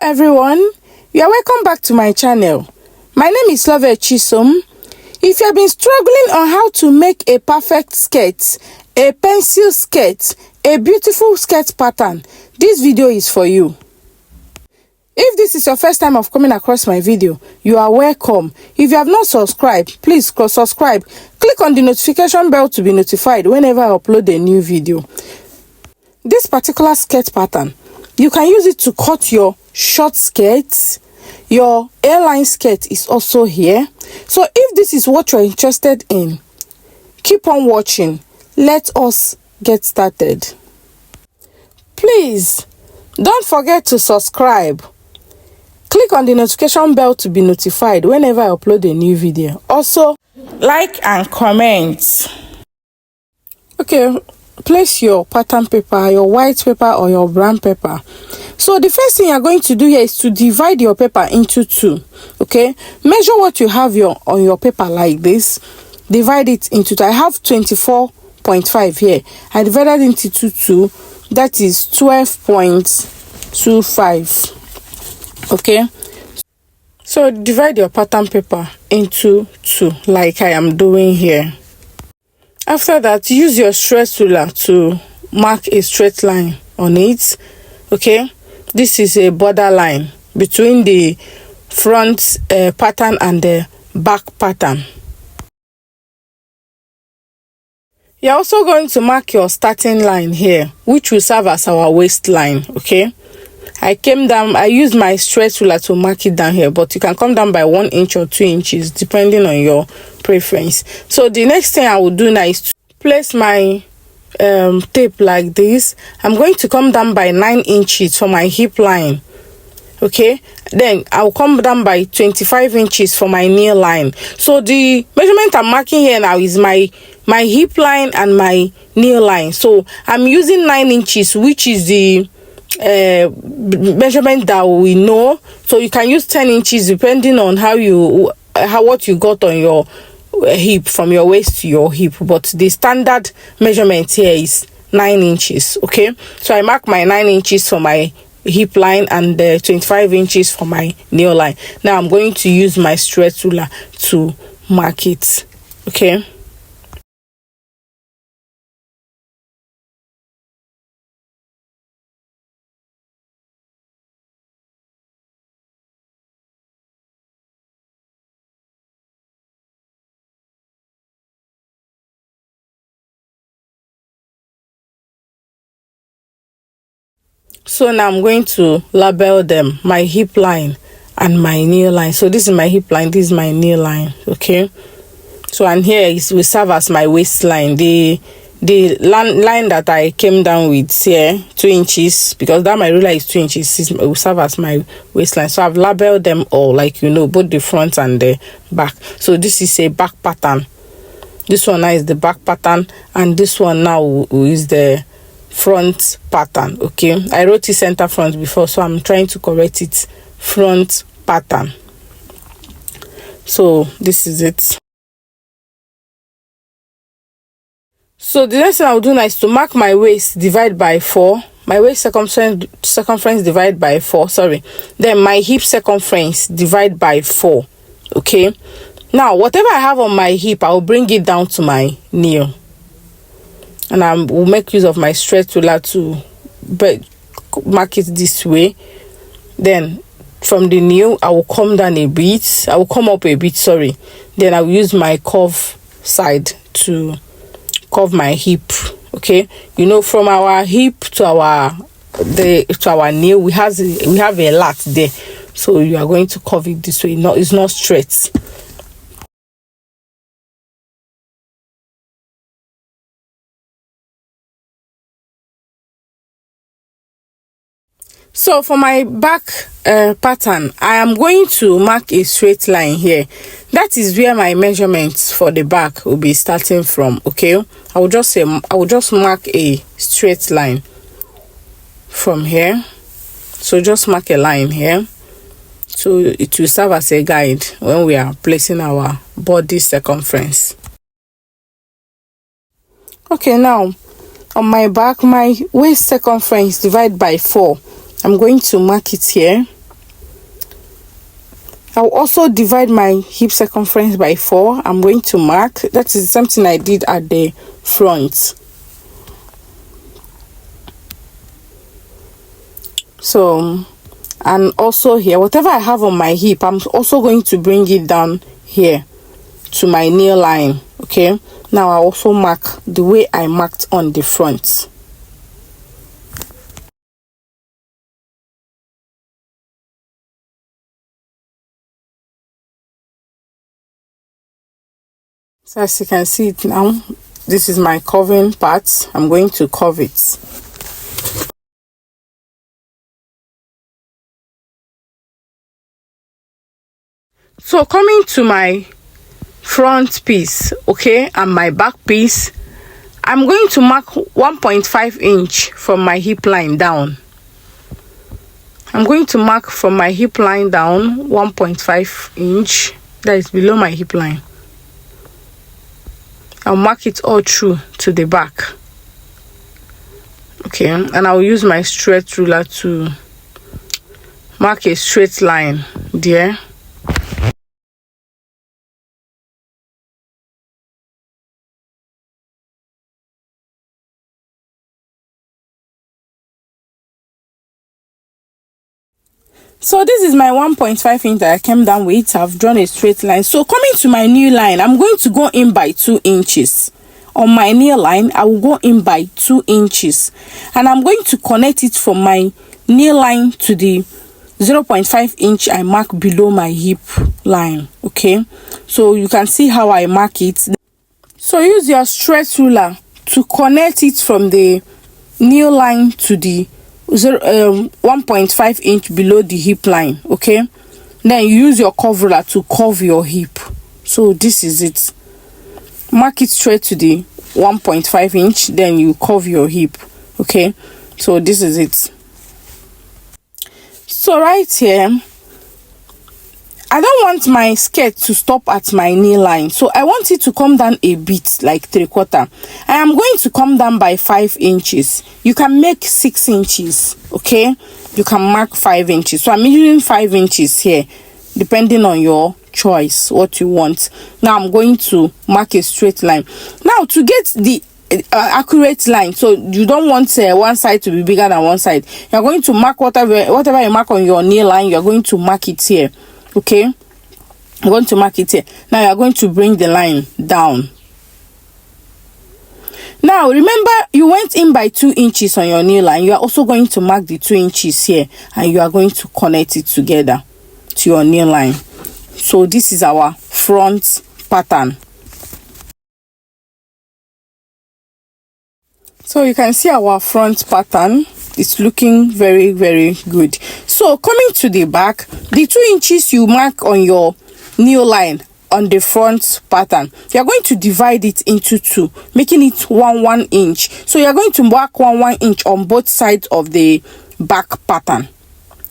Everyone, you are welcome back to my channel. My name is Love Chisom. If you have been struggling on how to make a perfect skirt, a pencil skirt, a beautiful skirt pattern, this video is for you. If this is your first time of coming across my video, you are welcome. If you have not subscribed, please subscribe. Click on the notification bell to be notified whenever I upload a new video. This particular skirt pattern, you can use it to cut your short skirts. Your airline skirt is also here. So if this is what you're interested in, keep on watching. Let us get started. Please don't forget to subscribe. Click on the notification bell to be notified whenever I upload a new video. Also, like and comment. Okay, place your pattern paper, your white paper or your brown paper. So the first thing you're going to do here is to divide your paper into two. Okay, measure what you have on your paper like this. Divide it into two. I have 24.5 here. I divided into two. That is 12.25. Okay, so divide your pattern paper into two like I am doing here. After that, use your straight ruler to mark a straight line on it. Okay, this is a border line between the front pattern and the back pattern. You're also going to mark your starting line here, which will serve as our waistline. Okay, I used my straight ruler to mark it down here, but you can come down by 1 inch or 2 inches depending on your preference. So the next thing I will do now is to place my tape like this. I'm going to come down by 9 inches for my hip line. Okay, then I'll come down by 25 inches for my knee line. So the measurement I'm marking here now is my hip line and my knee line. So I'm using 9 inches, which is the measurement that we know. So you can use 10 inches depending on what you got on your hip, from your waist to your hip, but the standard measurement here is 9 inches. Okay, so I mark my 9 inches for my hip line and 25 inches for my knee line. Now I'm going to use my straight ruler to mark it. Okay, so now I'm going to label them, my hip line and my knee line. So this is my hip line, this is my knee line. Okay, so and here will serve as my waistline. The line that I came down with here, 2 inches, because that my ruler is 2 inches, will serve as my waistline. So I've labeled them all, like both the front and the back. So this is a back pattern. This one now is the back pattern, and this one now is the front pattern. Okay, I wrote it center front before, so I'm trying to correct it, front pattern. So this is it. So the next thing I'll do now is to mark my waist, divide by 4, my waist circumference divide by 4, then my hip circumference divide by 4. Okay, now whatever I have on my hip, I'll bring it down to my knee, and I will make use of my straight ruler to mark it this way. Then from the knee, I will come down a bit. I will come up a bit, Then I will use my curve side to curve my hip. Okay, from our hip to our knee, we have a lat there. So you are going to curve it this way. No, it's not straight. So for my back pattern, I am going to mark a straight line here. That is where my measurements for the back will be starting from. Okay, I will just mark a straight line from here. So just mark a line here, so it will serve as a guide when we are placing our body circumference. Okay, now on my back, my waist circumference divide by 4. I'm going to mark it here. I'll also divide my hip circumference by 4. I'm going to mark. That is something I did at the front. So, and also here, whatever I have on my hip, I'm also going to bring it down here to my nail line. Okay, now I also mark the way I marked on the front. So as you can see it now, this is my curving part. I'm going to curve it. So coming to my front piece, okay, and my back piece, I'm going to mark 1.5 inch from my hip line down. I'm going to mark from my hip line down 1.5 inch, that is below my hip line. I'll mark it all through to the back. Okay, and I'll use my straight ruler to mark a straight line there. So this is my 1.5 inch that I came down with. I've drawn a straight line. So coming to my new line, I'm going to go in by 2 inches. On my nail line, I will go in by 2 inches. And I'm going to connect it from my nail line to the 0.5 inch I mark below my hip line. Okay, so you can see how I mark it. So use your straight ruler to connect it from the nail line to the 1.5 inch below the hip line. Okay, then you use your curve ruler to curve your hip. So this is it. Mark it straight to the 1.5 inch, then you curve your hip. Okay, so this is it. So right here, I don't want my skirt to stop at my knee line, so I want it to come down a bit, like 3/4. I am going to come down by 5 inches. You can make 6 inches. Okay, you can mark 5 inches. So I'm using 5 inches here, depending on your choice what you want. Now I'm going to mark a straight line. Now to get the accurate line, so you don't want one side to be bigger than one side, you're going to mark whatever you mark on your nail line, you're going to mark it here. Okay, I'm going to mark it here. Now you're going to bring the line down. Now remember, you went in by 2 inches on your nail line. You are also going to mark the 2 inches here, and you are going to connect it together to your nail line. So this is our front pattern. So you can see our front pattern. It's looking very, very good. So coming to the back, the 2 inches you mark on your nail line on the front pattern, you are going to divide it into 2, making it 1 inch. So you are going to mark 1 inch on both sides of the back pattern.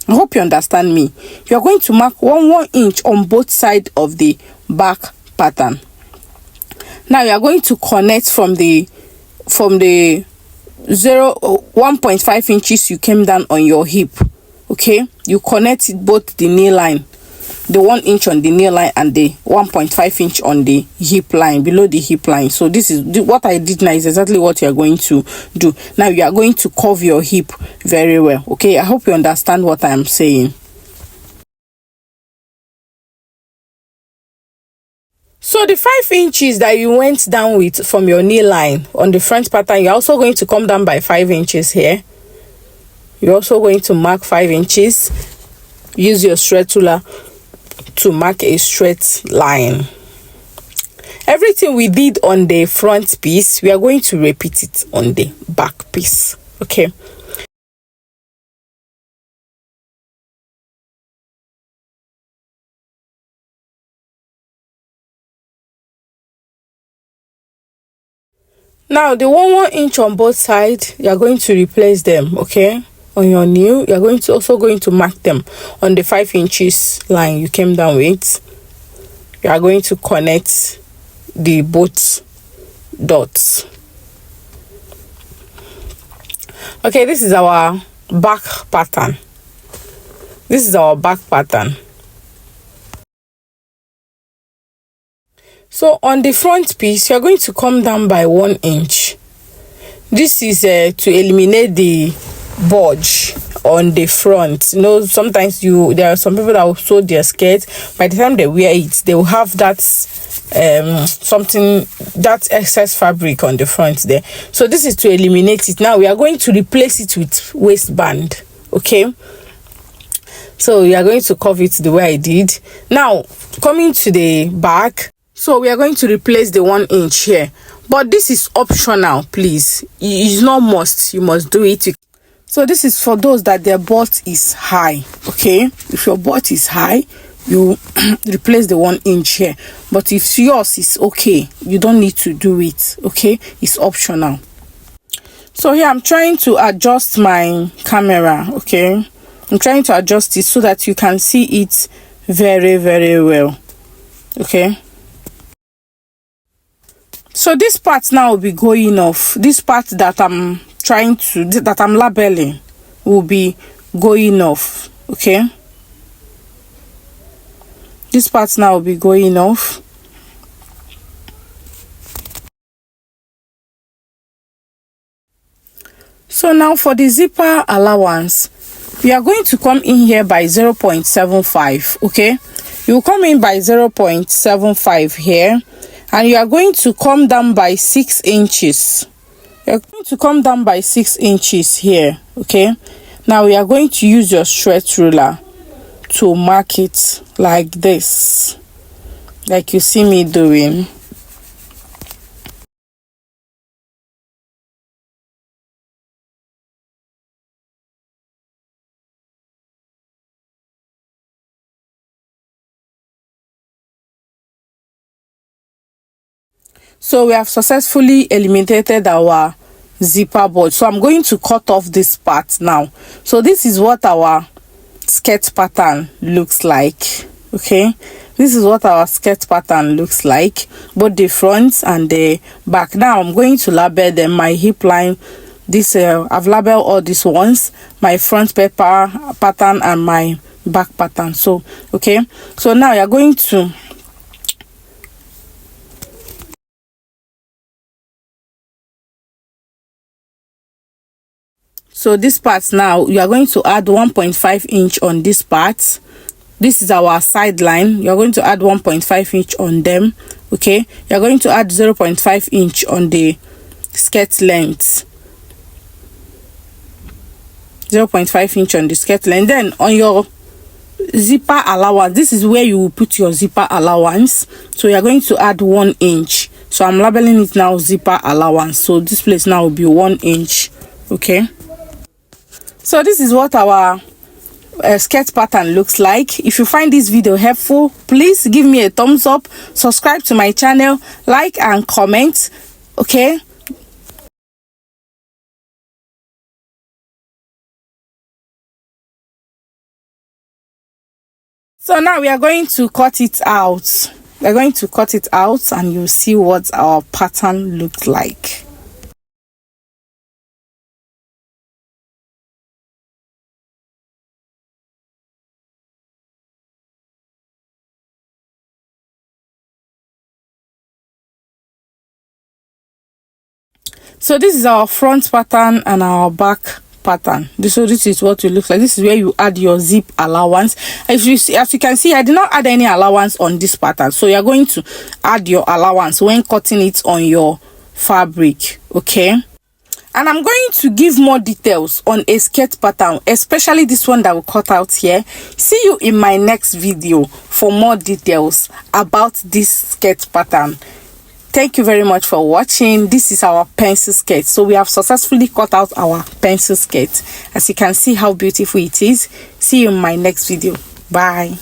I hope you understand me. You are going to mark 1 inch on both sides of the back pattern. Now you are going to connect from the 1.5 inches you came down on your hip. Okay, you connect it both the nail line, the 1 inch on the nail line and the 1.5 inch on the hip line, below the hip line. So this is what I did now, is exactly what you are going to do. Now you are going to curve your hip very well. Okay, I hope you understand what I am saying. So the 5 inches that you went down with from your nail line on the front pattern, you're also going to come down by 5 inches here. You're also going to mark 5 inches. Use your straight ruler to mark a straight line. Everything we did on the front piece, we are going to repeat it on the back piece. Okay. Now the 1 inch on both sides, you are going to replace them. Okay, on your nail, you are going to mark them on the 5 inches line you came down with. You are going to connect the both dots. Okay, this is our back pattern. This is our back pattern. So on the front piece, you're going to come down by 1 inch. This is to eliminate the bulge on the front. You know, sometimes there are some people that will sew their skirt. By the time they wear it, they will have that that excess fabric on the front there. So this is to eliminate it. Now we are going to replace it with waistband. Okay, so we are going to curve it the way I did. Now coming to the back, so we are going to replace the 1 inch here, but this is optional. Please, it's not must. You must do it. So this is for those that their butt is high. Okay, if your butt is high, you replace the 1 inch here, but if yours is okay, you don't need to do it. Okay, it's optional. So here I'm trying to adjust my camera. Okay, I'm trying to adjust it so that you can see it very, very well. Okay, so this part now will be going off. This part that I'm labeling will be going off. Okay, this part now will be going off. So now for the zipper allowance, we are going to come in here by 0.75. okay, you come in by 0.75 here, and you are going to come down by 6 inches. You're going to come down by 6 inches here. Okay, now we are going to use your stretch ruler to mark it like this, like you see me doing. So we have successfully eliminated our zipper bulge. So I'm going to cut off this part now. So this is what our skirt pattern looks like. Okay, this is what our skirt pattern looks like, both the front and the back. Now I'm going to label them. My hip line, this I've labeled all these ones, my front paper pattern and my back pattern. So okay, so now you're going to this part, now you are going to add 1.5 inch on this part. This is our side line. You're going to add 1.5 inch on them. Okay, you're going to add 0.5 inch on the skirt length, 0.5 inch on the skirt length. Then on your zipper allowance, this is where you will put your zipper allowance. So you're going to add 1 inch. So I'm labeling it now zipper allowance. So this place now will be 1 inch. Okay, so this is what our skirt pattern looks like. If you find this video helpful, please give me a thumbs up, subscribe to my channel, like and comment. Okay, so now we are going to cut it out. We're going to cut it out and you'll see what our pattern looks like. So this is our front pattern and our back pattern. So this is what it looks like. This is where you add your zip allowance. As you can see, I did not add any allowance on this pattern, so you're going to add your allowance when cutting it on your fabric. Okay, and I'm going to give more details on a skirt pattern, especially this one that we cut out here. See you in my next video for more details about this skirt pattern. Thank you very much for watching. This is our pencil skirt. So we have successfully cut out our pencil skirt. As you can see how beautiful it is. See you in my next video. Bye.